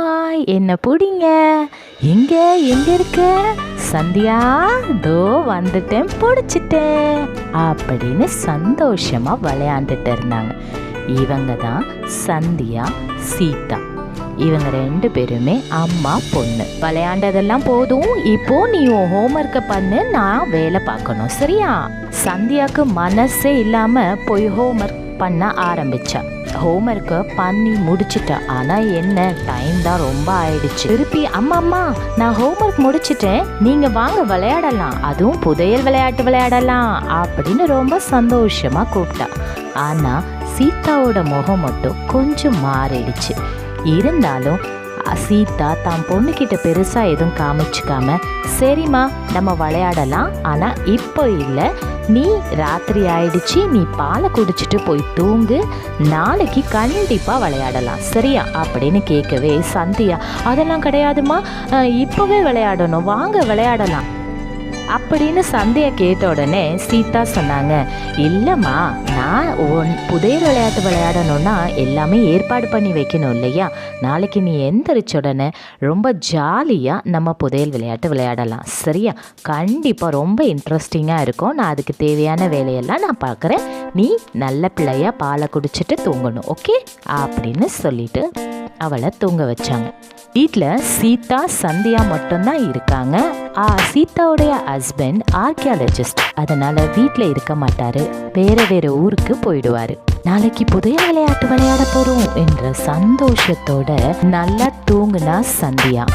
அம்மா என்ன பிடிங்க, எங்க எங்க இருக்க சந்தியா, தோ வந்துட்டேன் பிடிச்சிட்டேன் அப்படின்னு சந்தோஷமா விளையாண்டுட்டு இருந்தாங்க. இவங்க தான் சந்தியா, சீதா. இவங்க 2 பேருமே அம்மா பொண்ணு. விளையாண்டதெல்லாம் போதும், இப்போ நீ உன் ஹோம்ஒர்க்கை பண்ணு, நான் வேலை பார்க்கணும், சரியா? சந்தியாவுக்கு மனசே இல்லாம போய் ஹோம்ஒர்க் பண்ண ஆரம்பிச்சா. ஹோம்ஒர்க்கை பண்ணி முடிச்சிட்டா. ஆனா என்ன, டைம் தான் ரொம்ப ஆயிடுச்சு. திருப்பி அம்மா நான் ஹோம்ஒர்க் முடிச்சிட்டேன், நீங்க வாங்க விளையாடலாம், அதுவும் புதையல் விளையாட்டு விளையாடலாம் அப்படின்னு ரொம்ப சந்தோஷமா கூப்பிட்டா. ஆனா சீதாவோட முகம் மட்டும் கொஞ்சம் மாறிடுச்சு. இருந்தாலும் சீதா தான் பொண்ணுக்கிட்ட பெருசா எதுவும் காமிச்சுக்காம, சரிம்மா நம்ம விளையாடலாம், ஆனா இப்போ இல்லை, நீ ராத்திரி ஆயிடுச்சு, நீ பாலை குடிச்சிட்டு போய் தூங்கு, நாளைக்கு கண்டிப்பா விளையாடலாம், சரியா அப்படின்னு கேட்கவே சந்தியா, அதெல்லாம் கிடையாதுமா, இப்பவே விளையாடணும், வாங்க விளையாடலாம் அப்படின்னு சந்தியா கேட்ட உடனே சீதா சொன்னாங்க, இல்லைம்மா, நான் புதையல் விளையாட்டு விளையாடணும்னா எல்லாமே ஏற்பாடு பண்ணி வைக்கணும் இல்லையா? நாளைக்கு நீ எந்திரிச்ச உடனே ரொம்ப ஜாலியாக நம்ம புதையல் விளையாட்டு விளையாடலாம், சரியா? கண்டிப்பாக ரொம்ப இன்ட்ரெஸ்டிங்காக இருக்கும், நான் அதுக்கு தேவையான வேலையெல்லாம் நான் பார்க்குறேன், நீ நல்ல பிள்ளையாக பாலை குடிச்சிட்டு தூங்கணும், ஓகே அப்படின்னு சொல்லிட்டு அவளை தூங்க வச்சாங்க. வீட்டில் சீதா, சந்தியா மட்டும்தான் இருக்காங்க. சீதாவுடைய ஹஸ்பண்ட் ஆர்கியாலஜிஸ்ட், அதனால வீட்டில் இருக்க மாட்டாரு, வேற ஊருக்கு போயிடுவாரு. நாளைக்கு புதையல் விளையாட்டு விளையாட போறோம் என்ற சந்தோஷத்தோட நல்லா தூங்குனா சந்தியா.